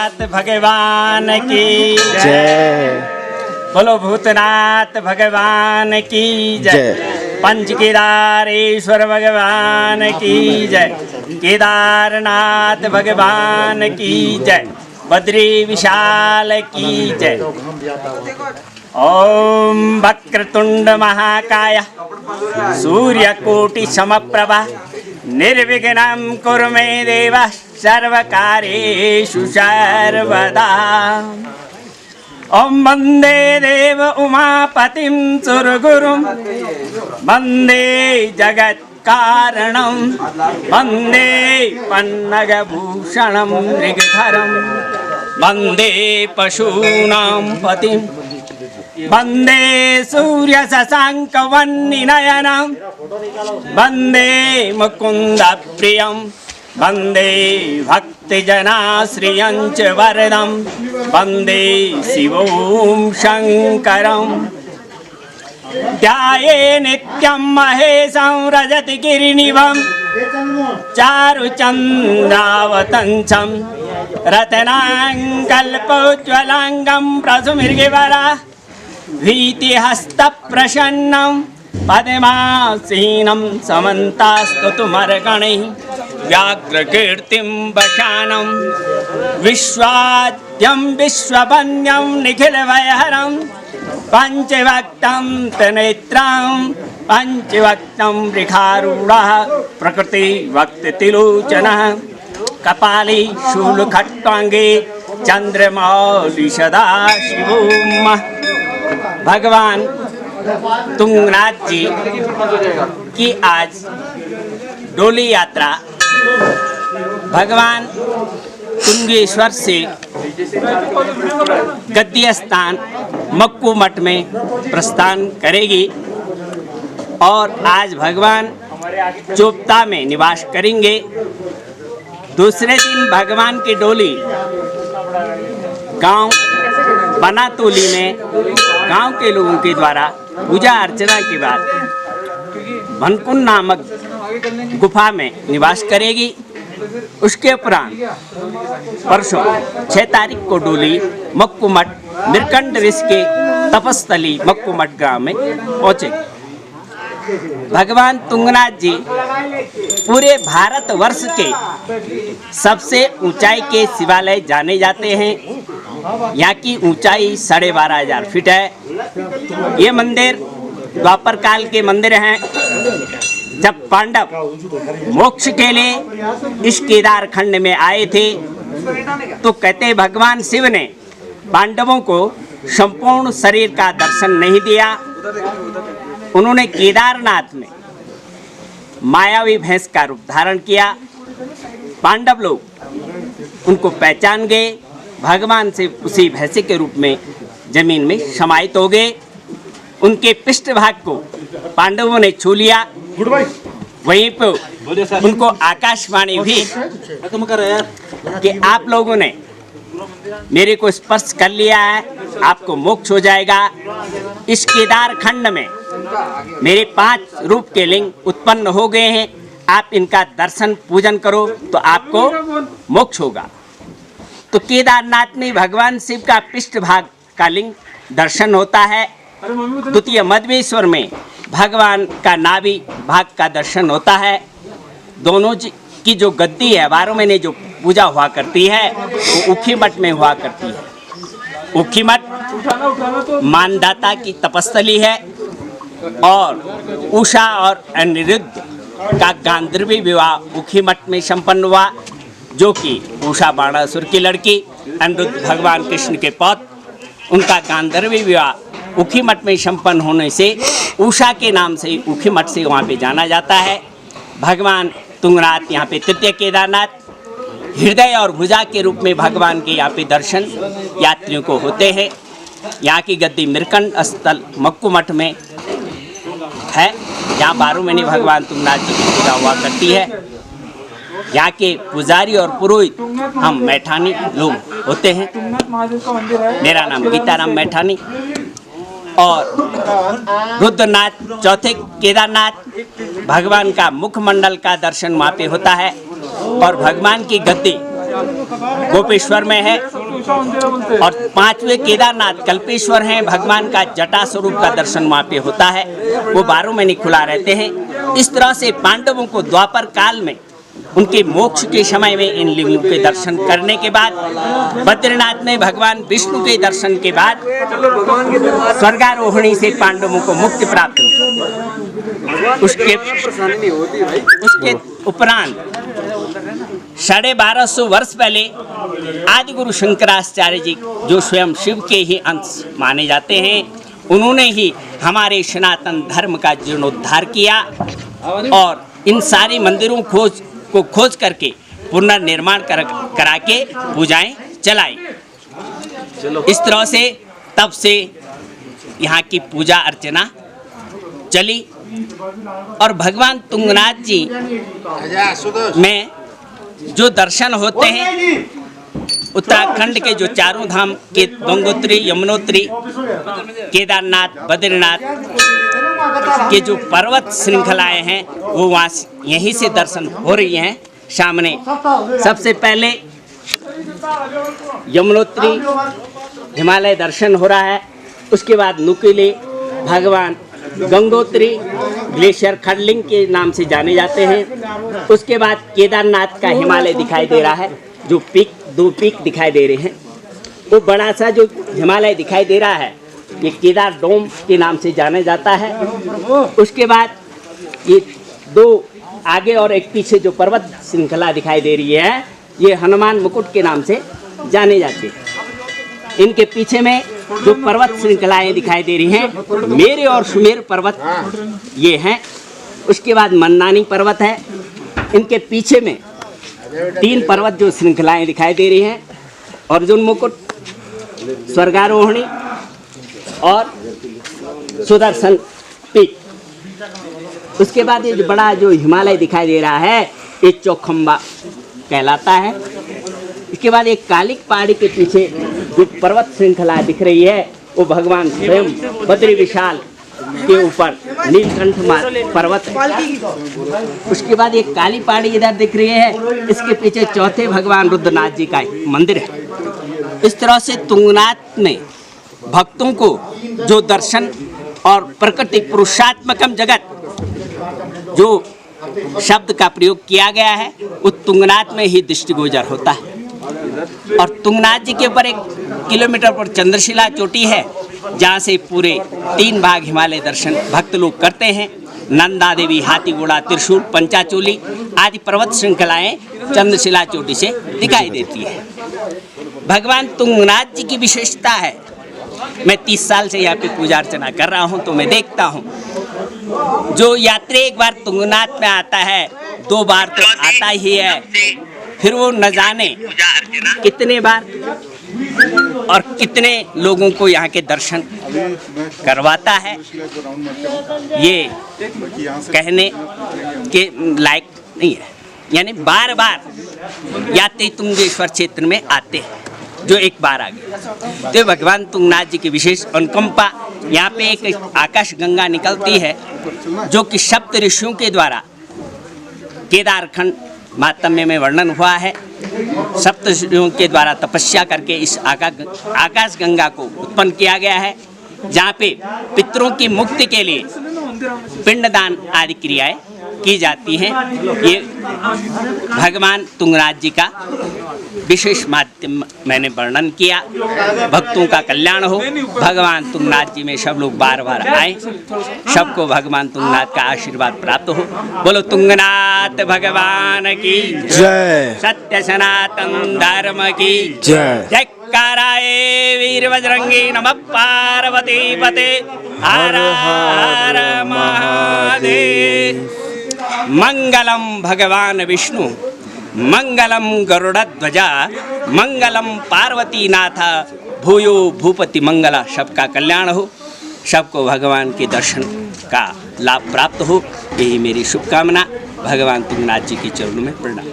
भूतनाथ भगवान की जय। बोलो भूतनाथ भगवान की जय। पंच केदारेश्वर भगवान की जय। केदारनाथ भगवान की जय। बद्री विशाल की जय। ओम वक्रतुंड महाकाय सूर्यकोटि समप्रभा निर्विघ्नं कुरु मे देव सर्वकार्येषु सर्वदा। ओम वंदे देव उमापतिं सुरगुरुं वंदे जगत्कारणं वंदे पन्नगभूषणं मृगधरं वंदे पशूनां पतिं वंदे सूर्यशशाङ्कवह्निनयनं वंदे मुकुन्दप्रियं वंदे भक्तजनाश्रियं च वरदं वंदे शिवं शङ्करं ध्याये नित्यं महेशं रजतगिरिनिभं चारुचन्द्रावतंसं रत्नाङ्कल्पोज्ज्वलाङ्गं प्रसुमृगवरा भीतिहस्तप्रसन्नं पद्मासीनं समन्तास्तुतुमर्गणैः व्याघ्रकीर्तिं वशानं विश्वाद्यं विश्ववन्यं निखिलभयहरं पञ्चवक्त्रं त्रिनेत्रं पञ्चवक्त्रं वृषारूढः प्रकृतिवक्त्रतिलोचनः कपाली शूलखट्वाङ्गे चंद्रमौली सदाशिवों। भगवान तुंगनाथ जी की आज डोली यात्रा भगवान तुंगेश्वर से गद्दी स्थान मक्कू मठ में प्रस्थान करेगी और आज भगवान चोपता में निवास करेंगे। दूसरे दिन भगवान की डोली गांव बनातोली में गांव के लोगों के द्वारा पूजा अर्चना के बाद भनकुन नामक गुफा में निवास करेगी। उसके उपरांत परसों 6 तारीख को डोली मक्कू मठ नीलकंठ ऋषि के तपस्थली मक्कू मठ गांव में पहुंचेगी। भगवान तुंगनाथ जी पूरे भारतवर्ष के सबसे ऊंचाई के शिवालय जाने जाते हैं। यहाँ की ऊंचाई 12,500 फीट है। ये मंदिर द्वापर काल के मंदिर हैं। जब पांडव मोक्ष के लिए इस केदार खंड में आए थे तो कहते भगवान शिव ने पांडवों को संपूर्ण शरीर का दर्शन नहीं दिया। उन्होंने केदारनाथ में मायावी भैंस का रूप धारण किया। पांडव लोग उनको पहचान गए। भगवान से उसी भैंसे के रूप में जमीन में समाहित हो गए। उनके पृष्ठभाग को पांडवों ने छू लिया। वहीं पर उनको आकाशवाणी हुई कि आप लोगों ने मेरे को स्पर्श कर लिया है, आपको मोक्ष हो जाएगा। इस केदार खंड में मेरे 5 रूप के लिंग उत्पन्न हो गए हैं। आप इनका दर्शन पूजन करो तो आपको मोक्ष होगा। तो केदारनाथ में भगवान शिव का पृष्ठभाग का लिंग दर्शन होता है। द्वितीय मध्वेश्वर में भगवान का नाभि भाग का दर्शन होता है। दोनों की जो गद्दी है 12 महीने जो पूजा हुआ करती है वो ऊखी मठ में हुआ करती है। ऊखी मठ मानदाता की तपस्थली है और उषा और अनिरुद्ध का गांधर्वी विवाह ऊखी मठ में संपन्न हुआ, जो कि उषा बाणासुर की लड़की, अनिरुद्ध भगवान कृष्ण के पौत्र। उनका गांधर्वी विवाह ऊखी मठ में संपन्न होने से उषा के नाम से ऊखी मठ से वहाँ पे जाना जाता है। भगवान तुंगनाथ यहाँ पे तृतीय केदारनाथ हृदय और भुजा के रूप में भगवान के यहाँ पे दर्शन यात्रियों को होते हैं। यहाँ की गद्दी नीलकंठ स्थल मक्कू मठ में है। यहाँ 12 महीने भगवान तुंगनाथ जी की पूजा हुआ करती है। यहाँ के पुजारी और पुरोहित हम मैठानी लोग होते हैं। मेरा नाम गीताराम मैठानी। और रुद्रनाथ चौथे केदारनाथ भगवान का मुखमंडल का दर्शन वहाँ पे होता है। और भगवान की गद्दी गोपेश्वर में है। और 5वें केदारनाथ कल्पेश्वर हैं, भगवान का जटा स्वरूप का दर्शन वहाँ पे होता है, वो 12 महीने खुला रहते हैं। इस तरह से पांडवों को द्वापर काल में उनके मोक्ष के समय में इन लिंगों के दर्शन करने के बाद, बद्रीनाथ में भगवान विष्णु के दर्शन के बाद स्वर्गारोहणी से पांडवों को मुक्ति प्राप्त हुई। उसके उपरांत 1250 वर्ष पहले आदि गुरु शंकराचार्य जी, जो स्वयं शिव के ही अंश माने जाते हैं, उन्होंने ही हमारे सनातन धर्म का जीर्णोद्धार किया और इन सारे मंदिरों को खोज करके पुनर्निर्माण करा के पूजाएं चलाई। इस तरह से तब से यहाँ की पूजा अर्चना चली और भगवान तुंगनाथ जी में जो दर्शन होते हैं, उत्तराखंड के जो चारों धाम के गंगोत्री, यमुनोत्री, केदारनाथ, बद्रीनाथ के जो पर्वत श्रृंखलाएं हैं, वो वहाँ यहीं से दर्शन हो रही हैं सामने। सबसे पहले यमुनोत्री हिमालय दर्शन हो रहा है, उसके बाद नुकीले भगवान गंगोत्री ग्लेशियर खड़लिंग के नाम से जाने जाते हैं। उसके बाद केदारनाथ का हिमालय दिखाई दे रहा है, जो दो पीक दिखाई दे रहे हैं। वो बड़ा सा जो हिमालय दिखाई दे रहा है, ये केदार डोम के नाम से जाना जाता है। उसके बाद ये दो आगे और एक पीछे जो पर्वत श्रृंखला दिखाई दे रही है, ये हनुमान मुकुट के नाम से जाने जाते हैं। इनके पीछे में जो पर्वत श्रृंखलाएं दिखाई दे रही हैं, मेरे और सुमेर पर्वत ये हैं। उसके बाद मन्नानी पर्वत है। इनके पीछे में 3 पर्वत जो श्रृंखलाएं दिखाई दे रही हैं, अर्जुन मुकुट, स्वर्गारोहणी और सुदर्शन पीक। उसके बाद ये जो बड़ा जो हिमालय दिखाई दे रहा है, ये चौखंबा कहलाता है। इसके बाद एक कालिक पहाड़ी के पीछे जो पर्वत श्रृंखला दिख रही है, वो भगवान स्वयं बद्री विशाल के ऊपर नीलकंठ पर्वत है। उसके बाद एक काली पहाड़ी इधर दिख रही है, इसके पीछे चौथे भगवान रुद्रनाथ जी का मंदिर है। इस तरह से तुंगनाथ में भक्तों को जो दर्शन और प्रकृति पुरुषात्मकम जगत जो शब्द का प्रयोग किया गया है, वो तुंगनाथ में ही दृष्टिगोचर होता है। और तुंगनाथ जी के ऊपर 1 किलोमीटर पर चंद्रशिला चोटी है, जहाँ से पूरे 3 भाग हिमालय दर्शन भक्त लोग करते हैं। नंदा देवी, हाथी घोड़ा, त्रिशूल, पंचाचूली आदि पर्वत श्रृंखलाएं चंद्रशिला चोटी से दिखाई देती है। भगवान तुंगनाथ जी की विशेषता है, मैं 30 साल से यहाँ पे पूजा अर्चना कर रहा हूँ, तो मैं देखता हूँ जो यात्री एक बार तुंगनाथ में आता है, 2 बार तो आता ही है, फिर वो न जाने कितने बार और कितने लोगों को यहाँ के दर्शन करवाता है, ये कहने के लायक नहीं है। यानी बार बार यात्री तुंगेश्वर क्षेत्र में आते हैं, जो एक बार आ गए। तो भगवान तुंगनाथ जी की विशेष अनुकंपा, यहाँ पे एक आकाश गंगा निकलती है, जो कि सप्त ऋषियों के द्वारा केदारखंड महात्म्य में वर्णन हुआ है। सप्त ऋषियों के द्वारा तपस्या करके इस आकाश गंगा को उत्पन्न किया गया है, जहाँ पे पितरों की मुक्ति के लिए पिंडदान आदि क्रियाएं की जाती हैं। ये भगवान तुंगनाथ जी का विशेष माध्यम मैंने वर्णन किया। भक्तों का कल्याण हो, भगवान तुंगनाथ जी में सब लोग बार बार आए, सबको भगवान तुंगनाथ का आशीर्वाद प्राप्त हो। बोलो तुंगनाथ भगवान की जय, सत्य सनातन धर्म की जय। जयकाराय वीर बजरंगी, नमः पार्वती पते, हर हर महादेव। मंगलम भगवान विष्णु, मंगलम गरुड़ध्वजा, मंगलम पार्वती नाथ, भूयो भूपति मंगला। सबका कल्याण हो, सबको भगवान के दर्शन का लाभ प्राप्त हो, यही मेरी शुभकामना। भगवान तुंगनाथ जी के चरणों में प्रणाम।